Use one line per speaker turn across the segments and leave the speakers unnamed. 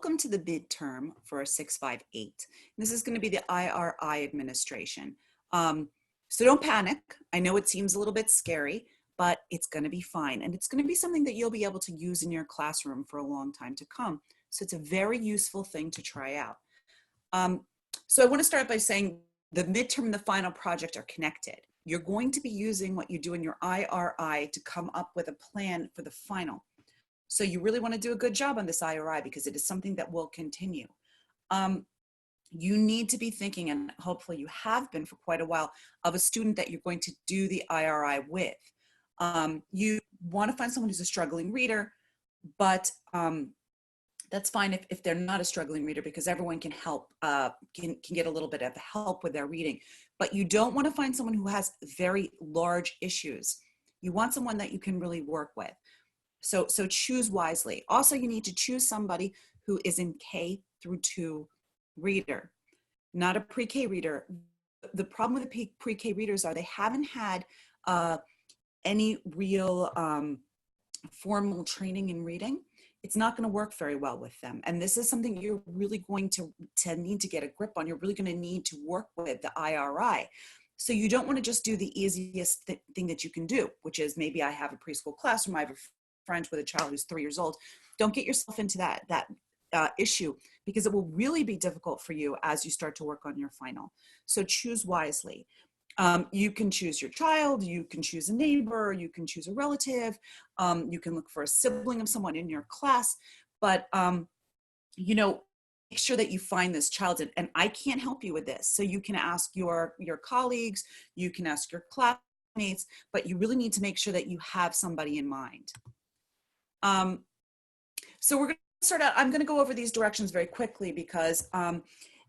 welcome to the midterm for 658. This is going to be the IRI administration. So don't panic. I know it seems a little bit scary, but it's going to be fine. And it's going to be something that you'll be able to use in your classroom for a long time to come. So it's a very useful thing to try out. So I want to start by saying the midterm and the final project are connected. You're going to be using what you do in your IRI to come up with a plan for the final. So you really want to do a good job on this IRI because it is something that will continue. You need to be thinking, and hopefully you have been for quite a while, of a student that you're going to do the IRI with. You want to find someone who's a struggling reader, but that's fine if they're not a struggling reader, because everyone can help, can get a little bit of help with their reading. But you don't want to find someone who has very large issues. You want someone that you can really work with. So choose wisely. Also, you need to choose somebody who is in K through 2 reader, not a pre-K reader. The problem with the pre-K readers are they haven't had any real formal training in reading. It's not going to work very well with them. And this is something you're really going to need to get a grip on. You're really going to need to work with the IRI. So you don't want to just do the easiest thing that you can do, which is maybe I have a preschool classroom, I have a friend with a child who's 3 years old. Don't get yourself into that issue, because it will really be difficult for you as you start to work on your final. So choose wisely. You can choose your child, you can choose a neighbor, you can choose a relative, you can look for a sibling of someone in your class, but you know, make sure that you find this child, and I can't help you with this. So you can ask your colleagues, you can ask your classmates, but you really need to make sure that you have somebody in mind. So we're going to start out, I'm going to go over these directions very quickly because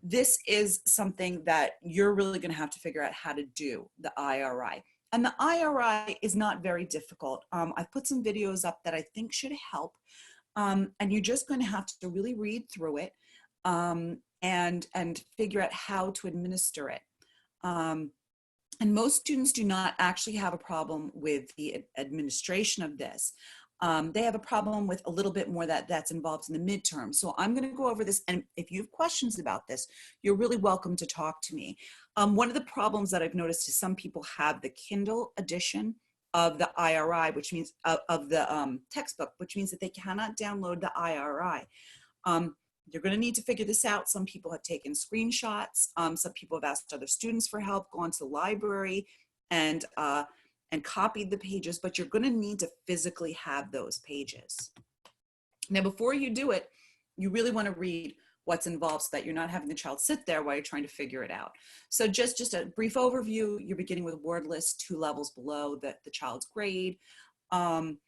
this is something that you're really going to have to figure out how to do, the IRI. And the IRI is not very difficult. I've put some videos up that I think should help. And you're just going to have to really read through it and figure out how to administer it. And most students do not actually have a problem with the administration of this. They have a problem with a little bit more that's involved in the midterm. So I'm going to go over this, and if you have questions about this, you're really welcome to talk to me. One of the problems that I've noticed is some people have the Kindle edition of the IRI, which means of the textbook, which means that they cannot download the IRI. You're going to need to figure this out. Some people have taken screenshots. Some people have asked other students for help, gone to the library, and copied the pages, but you're going to need to physically have those pages. Now, before you do it, you really want to read what's involved so that you're not having the child sit there while you're trying to figure it out. So just a brief overview, you're beginning with word list 2 levels below the child's grade, and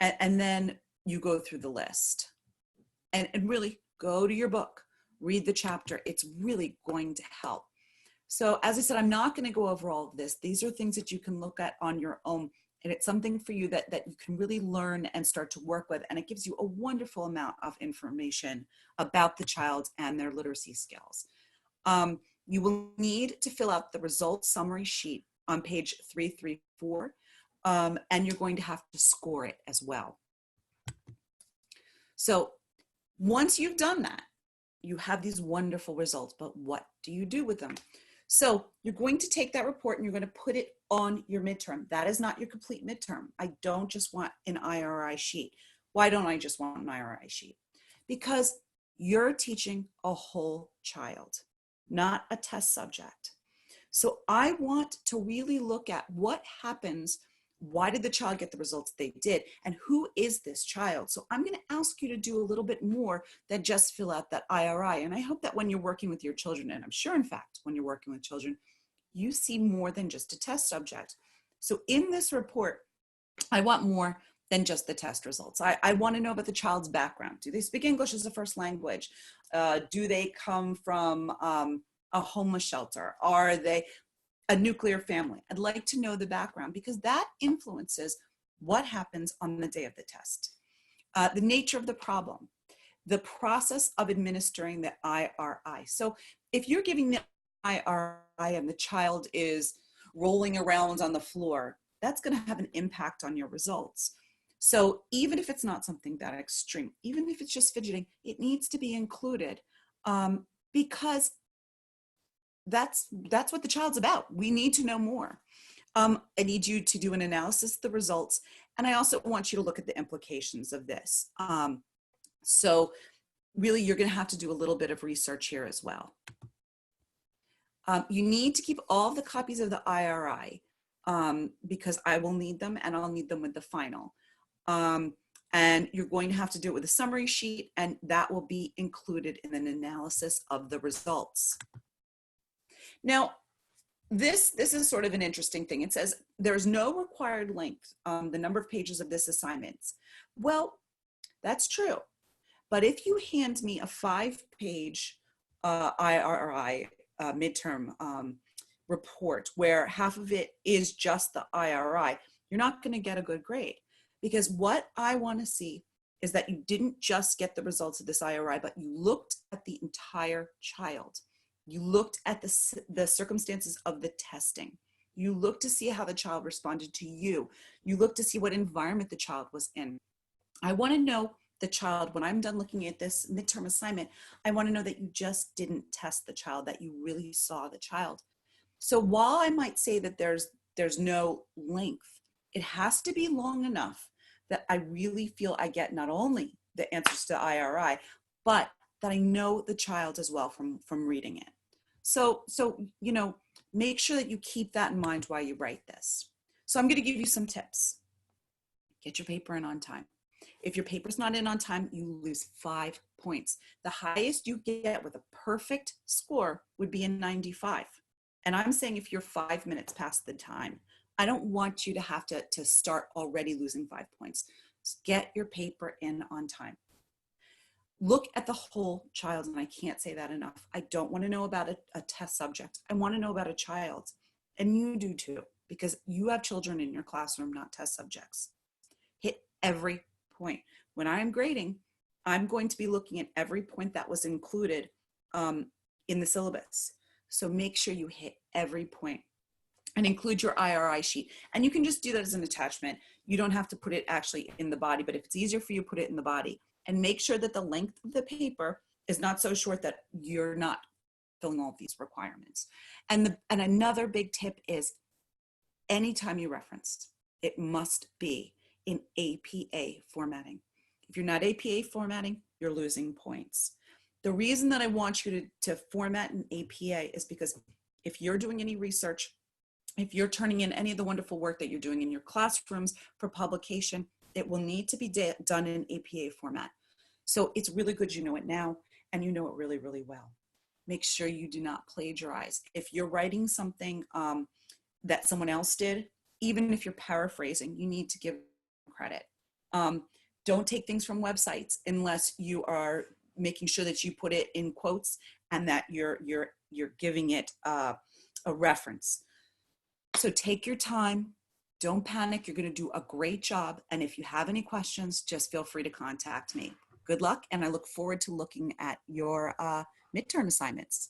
then you go through the list. And really go to your book, read the chapter. It's really going to help. So as I said, I'm not going to go over all of this. These are things that you can look at on your own, and it's something for you that you can really learn and start to work with, and it gives you a wonderful amount of information about the child and their literacy skills. You will need to fill out the results summary sheet on page 334, and you're going to have to score it as well. So once you've done that, you have these wonderful results, but what do you do with them? So you're going to take that report and you're going to put it on your midterm. That is not your complete midterm. I don't just want an IRI sheet. Why don't I just want an IRI sheet? Because you're teaching a whole child, not a test subject. So I want to really look at what happens. Why did the child get the results they did? And who is this child? So I'm going to ask you to do a little bit more than just fill out that IRI. And I hope that when you're working with your children, and I'm sure, in fact, when you're working with children, you see more than just a test subject. So in this report, I want more than just the test results. I want to know about the child's background. Do they speak English as a first language? Do they come from a homeless shelter? Are they a nuclear family? I'd like to know the background, because that influences what happens on the day of the test. The nature of the problem, the process of administering the IRI. So if you're giving the IRI and the child is rolling around on the floor, that's going to have an impact on your results. So even if it's not something that extreme, even if it's just fidgeting, it needs to be included, because that's what the child's about. We need to know more. I need you to do an analysis of the results, and I also want you to look at the implications of this. So really, you're going to have to do a little bit of research here as well. You need to keep all the copies of the IRI, because I will need them, and I'll need them with the final. And you're going to have to do it with a summary sheet, and that will be included in an analysis of the results. Now, this is sort of an interesting thing. It says there's no required length, the number of pages of this assignments. Well, that's true. But if you hand me a 5-page IRI midterm report where half of it is just the IRI, you're not going to get a good grade. Because what I want to see is that you didn't just get the results of this IRI, but you looked at the entire child. You looked at the circumstances of the testing. You looked to see how the child responded to you. You looked to see what environment the child was in. I want to know the child, when I'm done looking at this midterm assignment, I want to know that you just didn't test the child, that you really saw the child. So while I might say that there's no length, it has to be long enough that I really feel I get not only the answers to IRI, but that I know the child as well from reading it. So you know, make sure that you keep that in mind while you write this. So I'm going to give you some tips. Get your paper in on time. If your paper's not in on time, you lose 5 points. The highest you get with a perfect score would be a 95. And I'm saying if you're 5 minutes past the time, I don't want you to have to start already losing 5 points. Just get your paper in on time. Look at the whole child, and I can't say that enough. I don't want to know about a test subject. I want to know about a child. And you do too, because you have children in your classroom, not test subjects. Hit every point. When I'm grading, I'm going to be looking at every point that was included in the syllabus. So make sure you hit every point and include your IRI sheet. And you can just do that as an attachment. You don't have to put it actually in the body, but if it's easier for you, put it in the body. And make sure that the length of the paper is not so short that you're not filling all of these requirements. And another big tip is anytime you reference, it must be in APA formatting. If you're not APA formatting, you're losing points. The reason that I want you to format in APA is because if you're doing any research, if you're turning in any of the wonderful work that you're doing in your classrooms for publication, it will need to be done in APA format. So it's really good you know it now, and you know it really, really well. Make sure you do not plagiarize. If you're writing something that someone else did, even if you're paraphrasing, you need to give credit. Don't take things from websites unless you are making sure that you put it in quotes and that you're giving it a reference. So take your time. Don't panic. You're going to do a great job. And if you have any questions, just feel free to contact me. Good luck, and I look forward to looking at your midterm assignments.